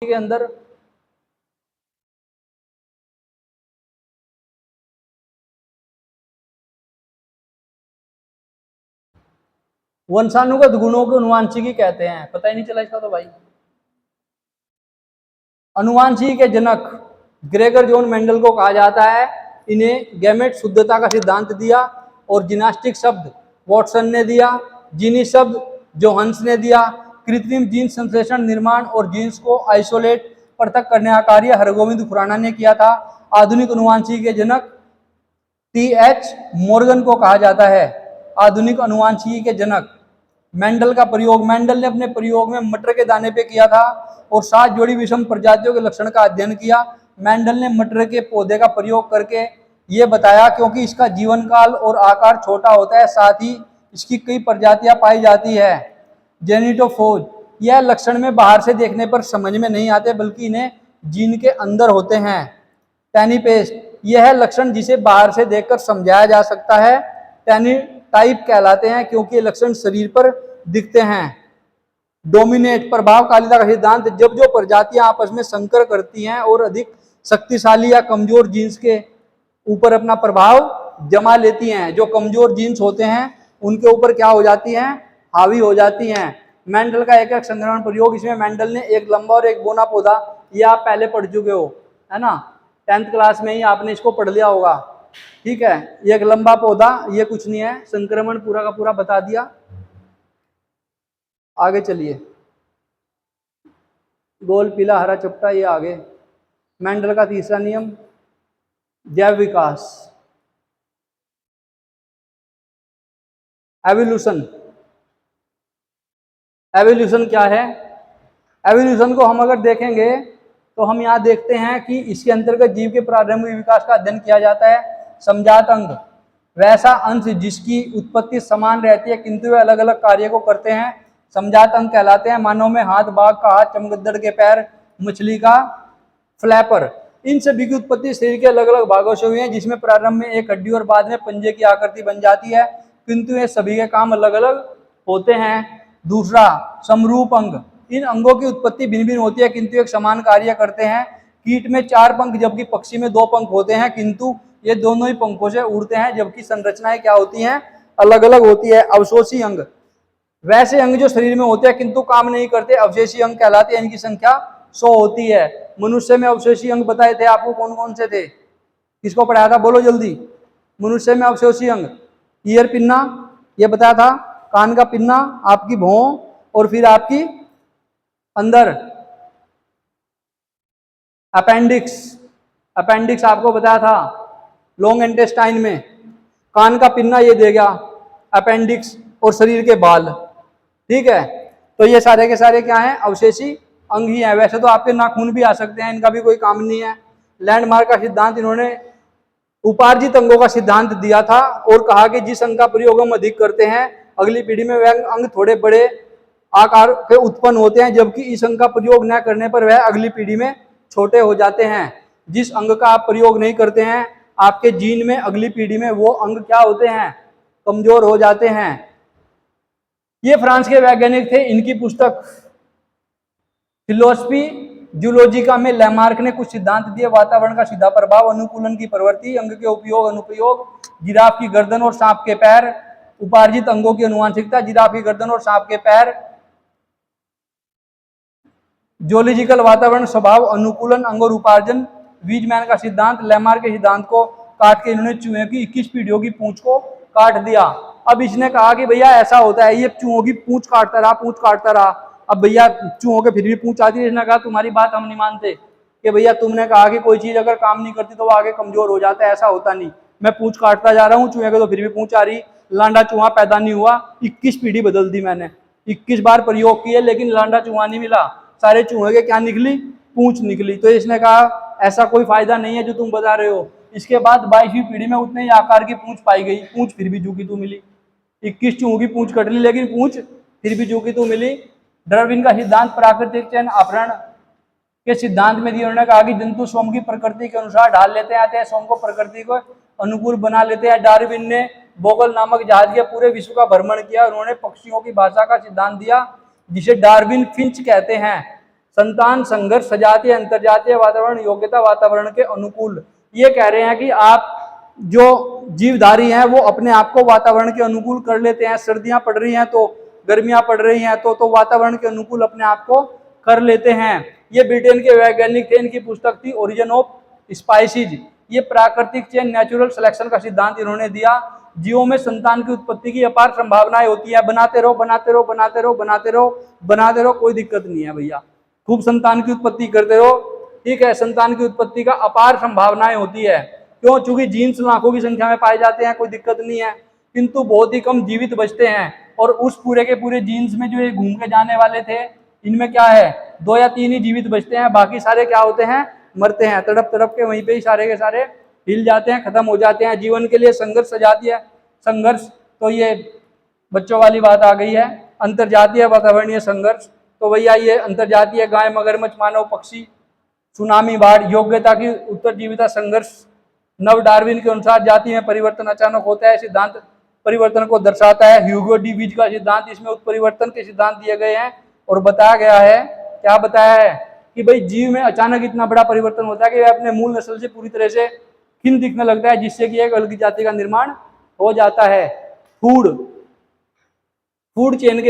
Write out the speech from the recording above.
के अंदर वंशानुगत गुणों को अनुवांशिकी कहते हैं। पता ही नहीं चला इसका तो भाई। अनुवांशिकी के जनक ग्रेगर जॉन मेंडल को कहा जाता है। इन्हें गैमेट शुद्धता का सिद्धांत दिया और जिनास्टिक शब्द वॉटसन ने दिया, जीनी शब्द जोहन्स ने दिया, कृत्रिम जीन संश्लेषण निर्माण और जीन्स को आइसोलेट पृथक करने का कार्य हरगोविंद खुराना ने किया था। आधुनिक अनुवांशिकी के जनक टी.एच. मॉर्गन को कहा जाता है। आधुनिक अनुवांशिकी के जनक मेंडल का प्रयोग मेंडल ने अपने प्रयोग में मटर के दाने पे किया था और 7 जोड़ी विषम प्रजातियों के लक्षण का अध्ययन किया। मेंडल ने मटर के पौधे का प्रयोग करके ये बताया क्योंकि इसका जीवन काल और आकार छोटा होता है, साथ ही इसकी कई प्रजातियां पाई जाती है। जेनिटोफोज, यह लक्षण में बाहर से देखने पर समझ में नहीं आते बल्कि इन्हें जीन के अंदर होते हैं। टैनीपेस्ट, यह लक्षण जिसे बाहर से देखकर समझाया जा सकता है टैनी टाइप कहलाते हैं क्योंकि ये लक्षण शरीर पर दिखते हैं। डोमिनेट, प्रभावकारिता का सिद्धांत, जब जो प्रजातियां आपस में संकर करती हैं और अधिक शक्तिशाली या कमजोर जीन्स के ऊपर अपना प्रभाव जमा लेती हैं, जो कमजोर जीन्स होते हैं उनके ऊपर क्या हो जाती हैं, हावी हो जाती हैं। मेंडल का एक संग्रहण प्रयोग, इसमें मेंडल ने एक लंबा और एक बोना पौधा, ये आप पहले पढ़ चुके हो, है ना, 10th क्लास में ही आपने इसको पढ़ लिया होगा। ठीक है, एक लंबा पौधा, ये कुछ नहीं है, संक्रमण पूरा का पूरा बता दिया। आगे चलिए, गोल पीला हरा चपटा, ये आगे। मेंडल का तीसरा नियम जैव विकास, एवोल्यूशन। एवोल्यूशन क्या है? एवोल्यूशन को हम अगर देखेंगे तो हम यहाँ देखते हैं कि इसके अंतर्गत जीव के प्रारंभिक विकास का अध्ययन किया जाता है। समजात अंग, वैसा अंश जिसकी उत्पत्ति समान रहती है किंतु वे अलग अलग कार्य को करते हैं, समजात अंग कहलाते हैं। मानव में हाथ, बाघ का हाथ, चमगादड़ के पैर, मछली का फ्लैपर, इन सभी की उत्पत्ति शरीर के अलग अलग भागों से हुई है, जिसमें प्रारंभ में एक हड्डी और बाद में पंजे की आकृति बन जाती है, किंतु ये सभी के काम अलग अलग होते हैं। दूसरा, समरूप अंग, इन अंगों की उत्पत्ति भिन्न भिन्न होती है किंतु एक समान कार्य करते हैं। कीट में 4 पंख जबकि पक्षी में 2 पंख होते हैं, किंतु ये दोनों ही पंखों से उड़ते हैं, जबकि संरचनाएं क्या होती हैं, अलग अलग होती है। अवशोषी अंग, वैसे अंग जो शरीर में होते हैं किंतु काम नहीं करते, अवशेषी अंग कहलाते हैं। इनकी संख्या 100 होती है। मनुष्य में अवशेषी अंग बताए थे आपको, कौन कौन से थे, किसको पढ़ाया था, बोलो जल्दी। मनुष्य में अवशेषी अंग, ईयर पिन्ना, ये बताया था, कान का पिन्ना, आपकी भौं, और फिर आपकी अंदर अपेंडिक्स, अपेंडिक्स आपको बताया था लॉन्ग इंटेस्टाइन में। कान का पिन्ना ये देगा अपेंडिक्स, और शरीर के बाल। ठीक है, तो ये सारे के सारे क्या हैं, अवशेषी अंग ही हैं। वैसे तो आपके नाखून भी आ सकते हैं, इनका भी कोई काम नहीं है। लैंडमार्क का सिद्धांत इन्होंने उपार्जित अंगों का सिद्धांत दिया था और कहा कि जिस अंग का प्रयोग हम अधिक करते हैं अगली पीढ़ी में वह अंग थोड़े बड़े आकार के उत्पन्न होते हैं, जबकि इस अंग का प्रयोग न करने पर वह अगली पीढ़ी में छोटे हो जाते हैं। जिस अंग का आप प्रयोग नहीं करते हैं आपके जीन में अगली पीढ़ी में वो अंग क्या होते हैं, कमजोर हो जाते हैं। ये फ्रांस के वैज्ञानिक थे। इनकी पुस्तक फिलोसफी जूलॉजिका में लैमार्क ने कुछ सिद्धांत दिए। वातावरण का सीधा प्रभाव, अनुकूलन की प्रवृत्ति, अंग के उपयोग अनुप्रयोग, जिराफ की गर्दन और सांप के पैर, उपार्जित अंगों की अनुवांशिकता, जिराफ की गर्दन और सांप के पैर, जोलॉजिकल वातावरण, स्वभाव, अनुकूलन, अंग और उपार्जन, वीजमैन का सिद्धांत। लैमार्क के सिद्धांत को काट के इन्होंने चूहे की 21 पीढ़ियों की पूंछ को काट दिया। अब इसने कहा कि भैया ऐसा होता है, ये चूहों की पूंछ काटता रहा, पूंछ काटता रहा। अब भैया चूहों के फिर भी पूंछ आती है। इसने कहा तुम्हारी बात हम नहीं मानते कि भैया तुमने कहा कि कोई चीज अगर काम नहीं करती तो वो आगे कमजोर हो जाता है, ऐसा होता नहीं। मैं पूंछ काटता जा रहा हूँ चूहे को तो फिर भी पूंछ आ रही। लांडा चूहा पैदा नहीं हुआ, 21 पीढ़ी बदल दी मैंने, 21 बार प्रयोग किए लेकिन लांडा चूहा नहीं मिला। सारे चूहे के क्या निकली, पूंछ निकली। तो इसने कहा ऐसा कोई फायदा नहीं है जो तुम बता रहे हो। इसके बाद 22वीं पीढ़ी में उतने ही आकार की पूंछ पाई गई, पूंछ फिर भी जू की तू मिली। 21 चूहों की पूंछ कट ली लेकिन पूंछ फिर भी जू की तू मिली। डार्विन का सिद्धांत, प्राकृतिक चयन अपहरण के सिद्धांत में दिया। उन्होंने कहा कि जंतु स्वयं की प्रकृति के अनुसार ढाल लेते आते हैं, स्वयं को प्रकृति को अनुकूल बना लेते हैं। डार्विन ने बोगल नामक जहाज के पूरे विश्व का भ्रमण किया। उन्होंने पक्षियों की भाषा का सिद्धांत दिया जिसे डार्विन फिंच कहते हैं। संतान संघर्ष सजातीय अंतरजातीय वातावरण योग्यता वातावरण के अनुकूल। ये कह रहे हैं कि आप जो जीवधारी हैं वो अपने आप को वातावरण के अनुकूल कर लेते हैं। सर्दियां पड़ रही हैं तो गर्मियां पड़ रही हैं तो वातावरण के अनुकूल अपने आप को कर लेते हैं। ये ब्रिटेन के वैज्ञानिक थे, इनकी पुस्तक थी ओरिजिन ऑफ स्पाइसीज। ये प्राकृतिक चेन नेचुरल सिलेक्शन का सिद्धांत इन्होंने दिया। जीवों में संतान की उत्पत्ति की अपार संभावनाएं होती है। बनाते रहो बनाते रहो बनाते रहो बनाते रहो बनाते रहो, कोई दिक्कत नहीं है भैया, खूब संतान की उत्पत्ति करते रहो, ठीक है। संतान की उत्पत्ति का अपार संभावनाएं होती है। क्यों? चूंकि जीन्स लाखों की संख्या में पाए जाते हैं, कोई दिक्कत नहीं है, किंतु बहुत ही कम जीवित बचते हैं। और उस पूरे के पूरे जीन्स में जो ये घूम के जाने वाले थे, इनमें क्या है, 2 या 3 ही जीवित बचते हैं, बाकी सारे क्या होते हैं, मरते हैं। तड़प तड़प के वहीं पे ही सारे के सारे हिल जाते हैं, खत्म हो जाते हैं। जीवन के लिए संघर्ष सजातीय संघर्ष, तो ये बच्चों वाली बात आ गई है। अंतरजातीय वातावरणीय संघर्ष, तो भैया ये अंतरजातीय गाय मगरमच्छ मानव पक्षी सुनामी बाढ़ योग्यता की उत्तरजीविता संघर्ष। नव डार्विन के अनुसार जाति में परिवर्तन अचानक होता है, सिद्धांत परिवर्तन को दर्शाता है। ह्यूगो डी बीज का सिद्धांत, इसमें उत्परिवर्तन के सिद्धांत दिए गए हैं और बताया गया है, क्या बताया है कि भाई जीव में अचानक इतना बड़ा परिवर्तन होता है कि वह अपने मूल नस्ल से पूरी तरह से खिन्न दिखने लगता है, जिससे कि एक अलग जाति का निर्माण हो जाता है। फूड चेन के